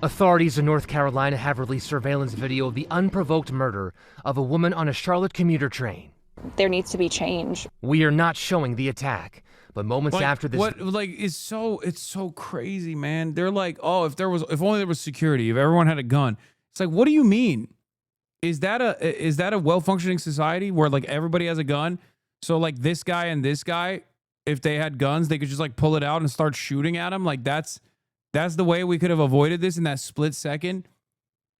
Authorities in North Carolina have released surveillance video of the unprovoked murder of a woman on a Charlotte commuter train. There needs to be change. We are not showing the attack, but moments Like, after this. it's so crazy, man. They're like, oh, if only there was security, if everyone had a gun. It's like, what do you mean? Is that a well-functioning society where like everybody has a gun? So like this guy and this guy, if they had guns, they could just like pull it out and start shooting at him. Like that's the way we could have avoided this in that split second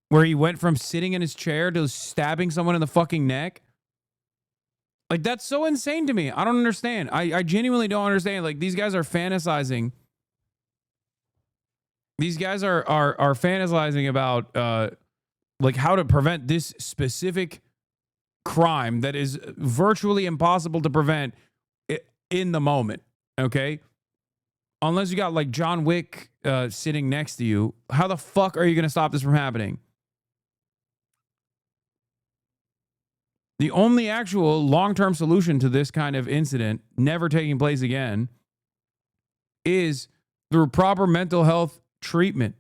where he went from sitting in his chair to stabbing someone in the fucking neck. Like, that's so insane to me. I don't understand. I genuinely don't understand. Like, these guys are fantasizing. These guys are fantasizing about like how to prevent this specific crime that is virtually impossible to prevent in the moment. Okay? Unless you got like John Wick sitting next to you, how the fuck are you going to stop this from happening? The only actual long-term solution to this kind of incident never taking place again is through proper mental health treatment.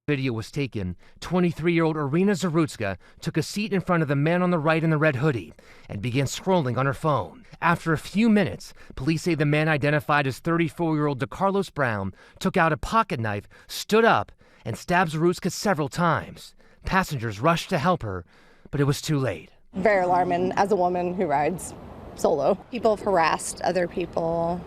Video was taken, 23-year-old Irina Zarutska took a seat in front of the man on the right in the red hoodie and began scrolling on her phone. After a few minutes, police say the man identified as 34-year-old DeCarlos Brown took out a pocket knife, stood up, and stabbed Zarutska several times. Passengers rushed to help her, but it was too late. Very alarming as a woman who rides solo. People have harassed other people.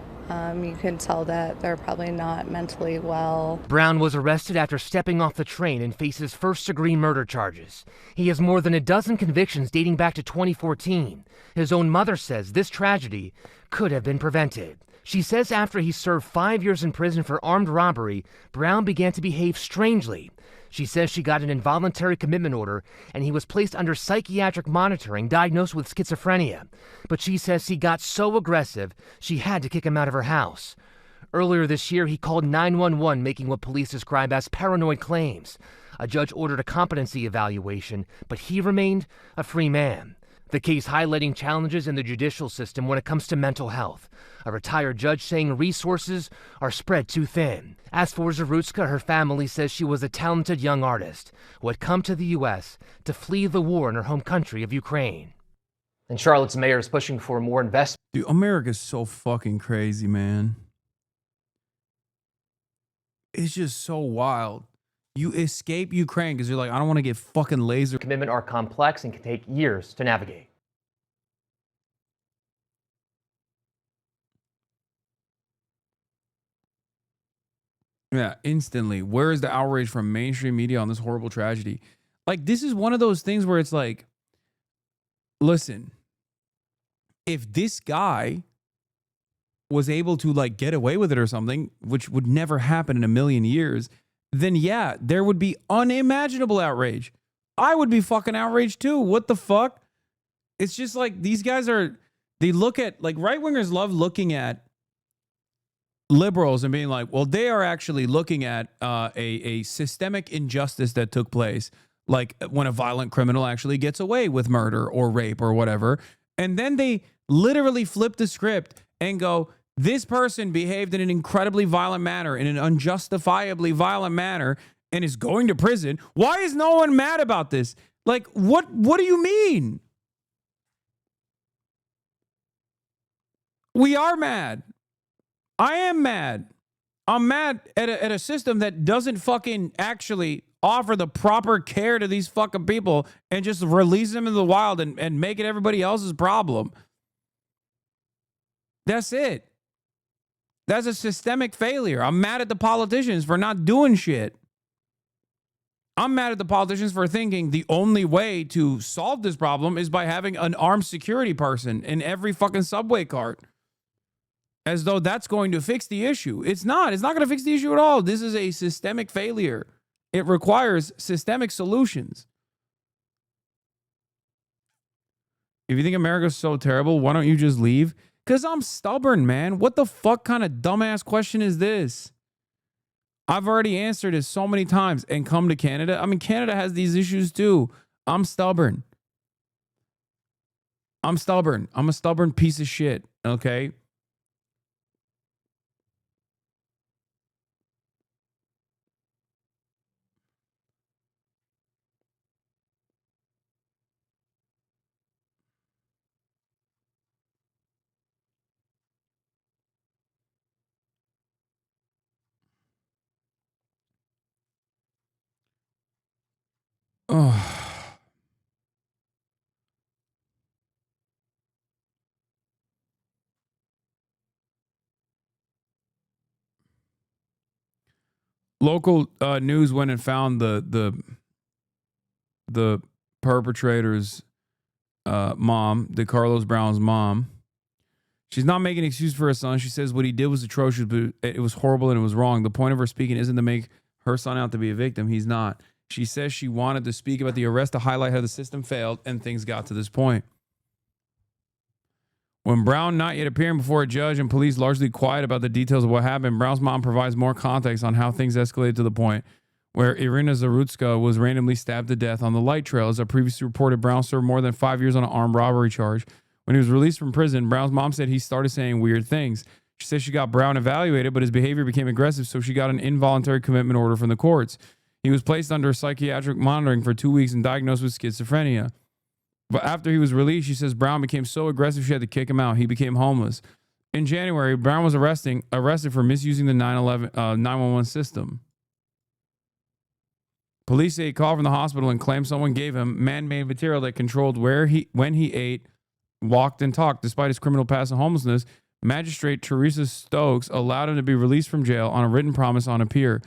You can tell that they're probably not mentally well. Brown was arrested after stepping off the train and faces first-degree murder charges. He has more than a dozen convictions dating back to 2014. His own mother says this tragedy could have been prevented. She says after he served 5 years in prison for armed robbery, Brown began to behave strangely. She says she got an involuntary commitment order and he was placed under psychiatric monitoring, diagnosed with schizophrenia. But she says he got so aggressive, she had to kick him out of her house. Earlier this year, he called 911, making what police describe as paranoid claims. A judge ordered a competency evaluation, but he remained a free man. The case highlighting challenges in the judicial system when it comes to mental health. A retired judge saying resources are spread too thin. As for Zarutska, her family says she was a talented young artist who had come to the U.S. to flee the war in her home country of Ukraine. And Charlotte's mayor is pushing for more investment. Dude, America's so fucking crazy, man. It's just so wild. You escape Ukraine because you're like, I don't want to get fucking laser. Commitment are complex and can take years to navigate. Yeah, instantly. Where is the outrage from mainstream media on this horrible tragedy? Like, this is one of those things where it's like, listen, if this guy was able to like get away with it or something, which would never happen in a million years, then yeah, there would be unimaginable outrage. I would be fucking outraged too. What the fuck? It's just like these guys they look at, like, right-wingers love looking at liberals and being like, well, they are actually looking at a systemic injustice that took place, like when a violent criminal actually gets away with murder or rape or whatever. And then they literally flip the script and go, this person behaved in an incredibly violent manner, in an unjustifiably violent manner, and is going to prison. Why is no one mad about this? Like, what do you mean? We are mad. I am mad. I'm mad at a system that doesn't fucking actually offer the proper care to these fucking people and just release them in the wild and make it everybody else's problem. That's it. That's a systemic failure. I'm mad at the politicians for not doing shit. I'm mad at the politicians for thinking the only way to solve this problem is by having an armed security person in every fucking subway cart. As though that's going to fix the issue. It's not. It's not going to fix the issue at all. This is a systemic failure. It requires systemic solutions. If you think America's so terrible, why don't you just leave? Because I'm stubborn, man. What the fuck kind of dumbass question is this? I've already answered it so many times. And come to Canada. I mean, Canada has these issues too. I'm stubborn. I'm stubborn. I'm a stubborn piece of shit. Okay? Oh. Local news went and found the perpetrator's mom, the Carlos Brown's mom. She's not making an excuse for her son. She says what he did was atrocious, but it was horrible and it was wrong. The point of her speaking isn't to make her son out to be a victim. He's not. She says she wanted to speak about the arrest to highlight how the system failed and things got to this point. When Brown not yet appearing before a judge and police largely quiet about the details of what happened, Brown's mom provides more context on how things escalated to the point where Irina Zarutska was randomly stabbed to death on the light trail. As I previously reported, Brown served more than 5 years on an armed robbery charge. When he was released from prison, Brown's mom said he started saying weird things. She says she got Brown evaluated, but his behavior became aggressive, so she got an involuntary commitment order from the courts. He was placed under psychiatric monitoring for 2 weeks and diagnosed with schizophrenia. But after he was released, she says Brown became so aggressive she had to kick him out. He became homeless. In January, Brown was arrested for misusing the 911 system. Police say he called from the hospital and claimed someone gave him man-made material that controlled when he ate, walked, and talked. Despite his criminal past and homelessness, Magistrate Teresa Stokes allowed him to be released from jail on a written promise on appeal.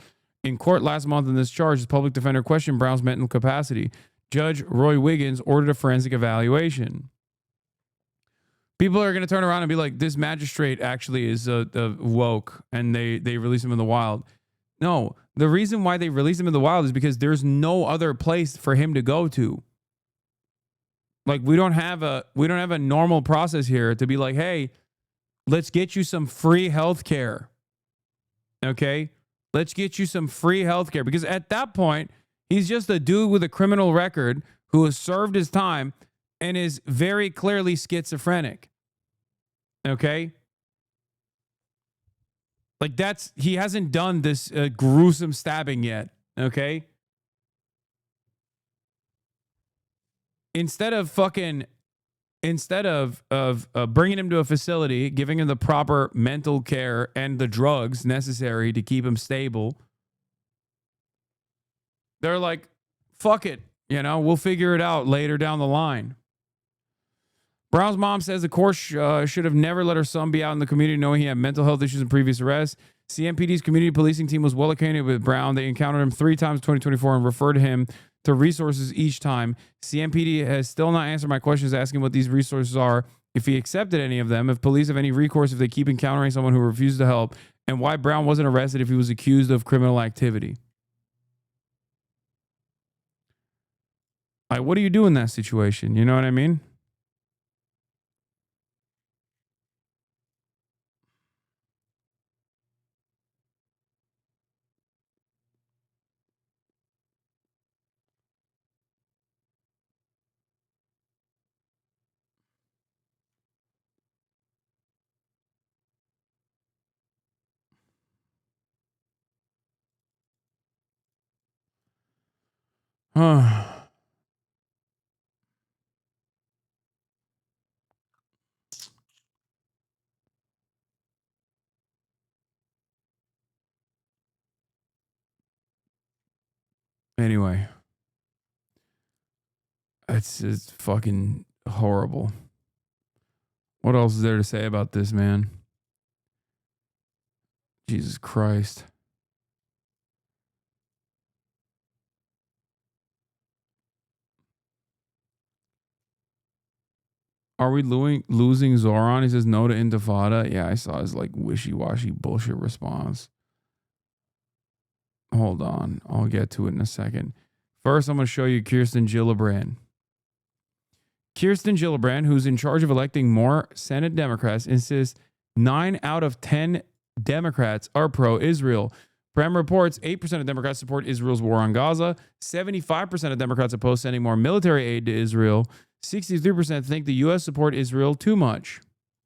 In court last month on this charge, the public defender questioned Brown's mental capacity. Judge Roy Wiggins ordered a forensic evaluation. People are going to turn around and be like, this magistrate actually is woke, and they release him in the wild. No, the reason why they release him in the wild is because there's no other place for him to go to. Like, we don't have a normal process here to be like, hey, let's get you some free health care. Okay? Let's get you some free health care. Because at that point, he's just a dude with a criminal record who has served his time and is very clearly schizophrenic. Okay? Like, he hasn't done this gruesome stabbing yet. Okay? Instead of bringing him to a facility, giving him the proper mental care and the drugs necessary to keep him stable, they're like, fuck it. We'll figure it out later down the line. Brown's mom says the court should have never let her son be out in the community knowing he had mental health issues in previous arrests. CMPD's community policing team was well acquainted with Brown. They encountered him 3 times in 2024 and referred him to resources each time. CMPD has still not answered my questions asking what these resources are, if he accepted any of them, if police have any recourse if they keep encountering someone who refuses to help, and why Brown wasn't arrested if he was accused of criminal activity. Like, what do you do in that situation? You know what I mean? Anyway, it's fucking horrible. What else is there to say about this, man? Jesus Christ. Are we losing Zoran? He says no to Intifada. Yeah, I saw his like wishy-washy bullshit response. Hold on. I'll get to it in a second. First, I'm going to show you Kirsten Gillibrand. Kirsten Gillibrand, who's in charge of electing more Senate Democrats, insists 9 out of 10 Democrats are pro-Israel. Prem reports 8% of Democrats support Israel's war on Gaza. 75% of Democrats oppose sending more military aid to Israel. 63% think the U.S. support Israel too much.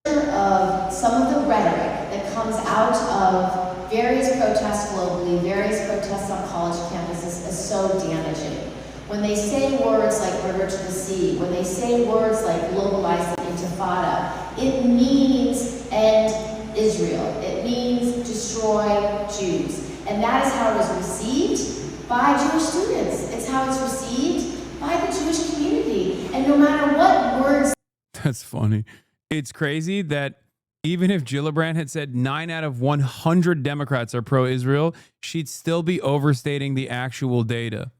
Of some of the rhetoric that comes out of various protests globally, various protests on college campuses is so damaging. When they say words like river to the sea, when they say words like globalize the intifada, it means end Israel. It means destroy Jews. And that is how it is received by Jewish students. It's how it's received by the Jewish community. And no matter what words... That's funny. It's crazy that even if Gillibrand had said 9 out of 100 Democrats are pro-Israel, she'd still be overstating the actual data.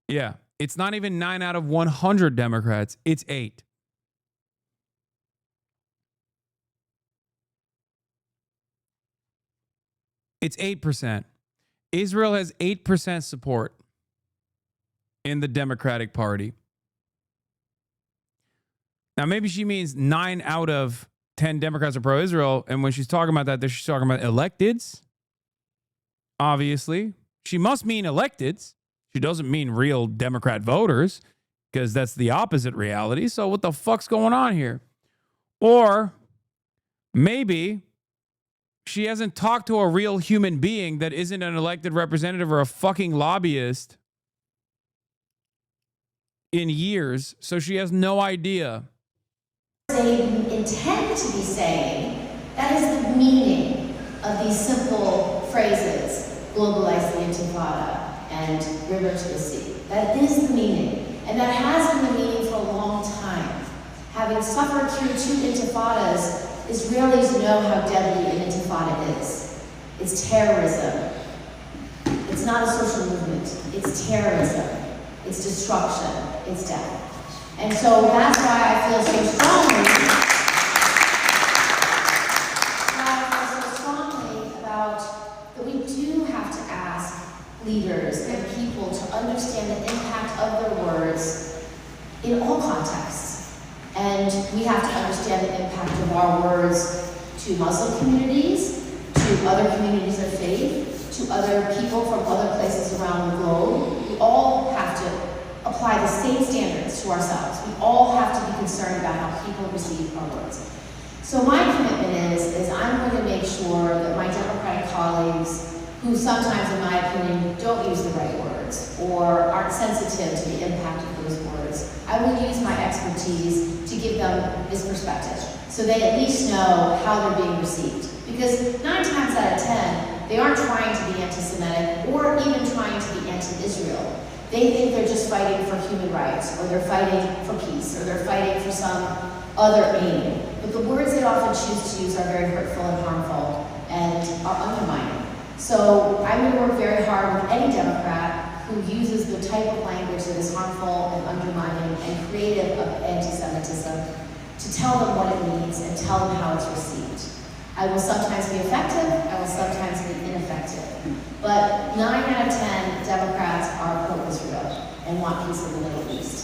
Yeah, it's not even 9 out of 100 Democrats. It's 8. It's 8%. Israel has 8% support in the Democratic Party. Now, maybe she means 9 out of 10 Democrats are pro-Israel, and when she's talking about that, she's talking about electeds. Obviously. She must mean electeds. She doesn't mean real Democrat voters, because that's the opposite reality. So what the fuck's going on here? Or maybe she hasn't talked to a real human being that isn't an elected representative or a fucking lobbyist in years, so she has no idea. They intend to be saying, that is the meaning of these simple phrases, globalize the intifada and river to the sea. That is the meaning. And that has been the meaning for a long time. Having suffered through 2 intifadas, Israelis know how deadly an intifada is. It's terrorism. It's not a social movement. It's terrorism. It's destruction. It's death. And so that's why I feel so strongly about that we do have to ask leaders and people to understand the impact of their words in all contexts. And we have to understand the impact of our words to Muslim communities, to other communities of faith, to other people from other places around the globe. We all have to apply the same standards to ourselves. We all have to be concerned about how people receive our words. So my commitment is I'm going to make sure that my Democratic colleagues, who sometimes, in my opinion, don't use the right words or aren't sensitive to the impact of those words, I will use my expertise to give them this perspective so they at least know how they're being received. Because 9 times out of 10, they aren't trying to be anti-Semitic or even trying to be anti-Israel. They think they're just fighting for human rights, or they're fighting for peace, or they're fighting for some other aim. But the words they often choose to use are very hurtful and harmful and are undermining. So I'm going to work very hard with any Democrat who uses the type of language that is harmful and undermining and creative of anti-Semitism to tell them what it means and tell them how it's received. I will sometimes be effective, I will sometimes be ineffective. But 9 out of 10 Democrats are pro-Israel and want peace in the Middle East.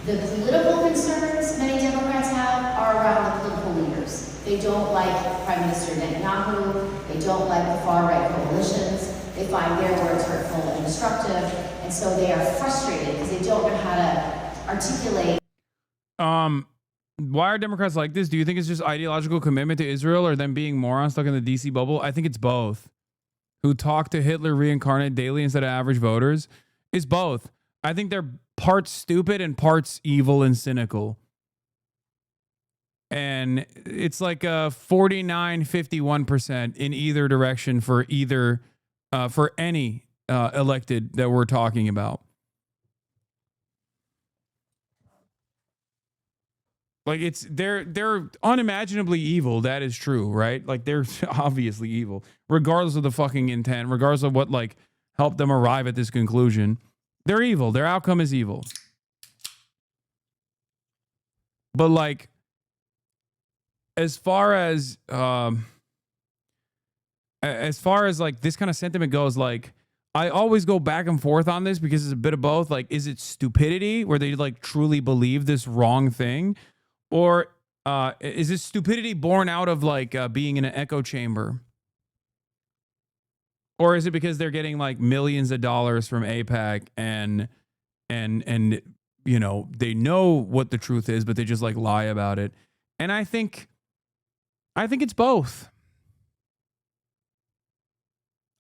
The political concerns many Democrats have are around the political leaders. They don't like Prime Minister Netanyahu, they don't like the far-right coalitions, they find their words hurtful and destructive, and so they are frustrated because they don't know how to articulate. Why are Democrats like this? Do you think it's just ideological commitment to Israel or them being morons stuck in the DC bubble? I think it's both. Who talk to Hitler reincarnate daily instead of average voters? It's both. I think they're parts stupid and parts evil and cynical. And it's like a 49-51% in either direction for either for any elected that we're talking about. Like they're unimaginably evil. That is true, right? Like they're obviously evil, regardless of the fucking intent, regardless of what like helped them arrive at this conclusion. They're evil. Their outcome is evil. But like, as far as like this kind of sentiment goes, like I always go back and forth on this because it's a bit of both. Like, is it stupidity where they like truly believe this wrong thing? Or is this stupidity born out of like being in an echo chamber? Or is it because they're getting like millions of dollars from AIPAC and you know, they know what the truth is, but they just like lie about it? And I think it's both.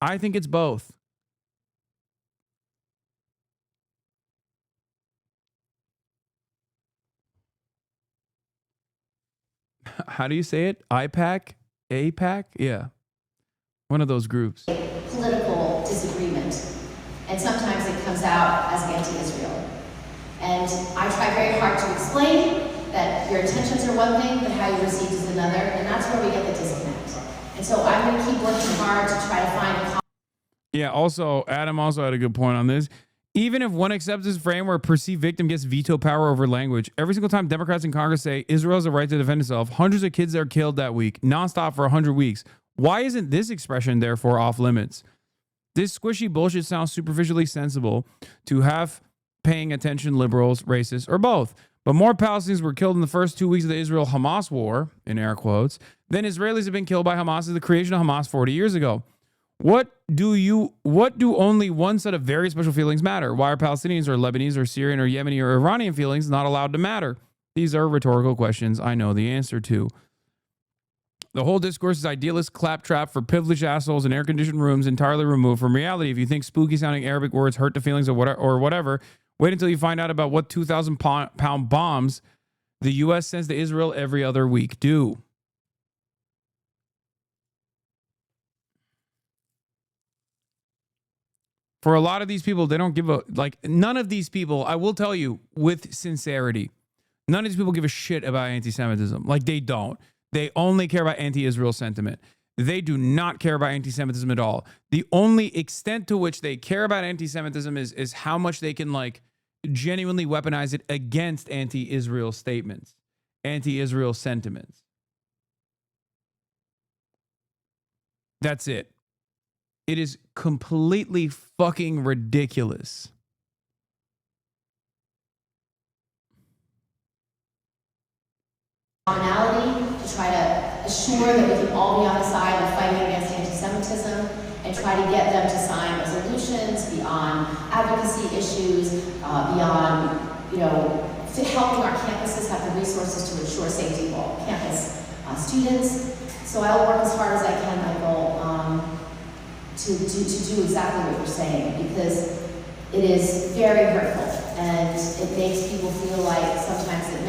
I think it's both. How do you say it? IPAC? AIPAC? Yeah. One of those groups. Political disagreement. And sometimes it comes out as anti-Israel. And I try very hard to explain that your intentions are one thing, but how you receive is another. And that's where we get the disconnect. And so I'm going to keep working hard to try to find a Yeah, also, Adam also had a good point on this. Even if one accepts this frame where a perceived victim gets veto power over language, every single time Democrats in Congress say Israel has a right to defend itself, hundreds of kids are killed that week, nonstop for 100 weeks. Why isn't this expression therefore off limits? This squishy bullshit sounds superficially sensible to half paying attention liberals, racists, or both. But more Palestinians were killed in the first 2 weeks of the Israel-Hamas war, in air quotes, than Israelis have been killed by Hamas since the creation of Hamas 40 years ago. What do only one set of very special feelings matter? Why are Palestinians or Lebanese or Syrian or Yemeni or Iranian feelings not allowed to matter? These are rhetorical questions I know the answer to. The whole discourse is idealist claptrap for privileged assholes in air-conditioned rooms entirely removed from reality. If you think spooky-sounding Arabic words hurt the feelings of whatever, wait until you find out about what 2,000-pound bombs the U.S. sends to Israel every other week do. For a lot of these people, they don't give a, like, none of these people, I will tell you with sincerity, none of these people give a shit about anti-Semitism. Like, they don't. They only care about anti-Israel sentiment. They do not care about anti-Semitism at all. The only extent to which they care about anti-Semitism is how much they can, like, genuinely weaponize it against anti-Israel statements, anti-Israel sentiments. That's it. It is completely fucking ridiculous. commonality to try to assure that we can all be on the side of fighting against anti-Semitism and try to get them to sign resolutions beyond advocacy issues, beyond, helping our campuses have the resources to ensure safety of all campus students. So I'll work as hard as I can, Michael, to do exactly what you're saying, because it is very hurtful and it makes people feel like sometimes that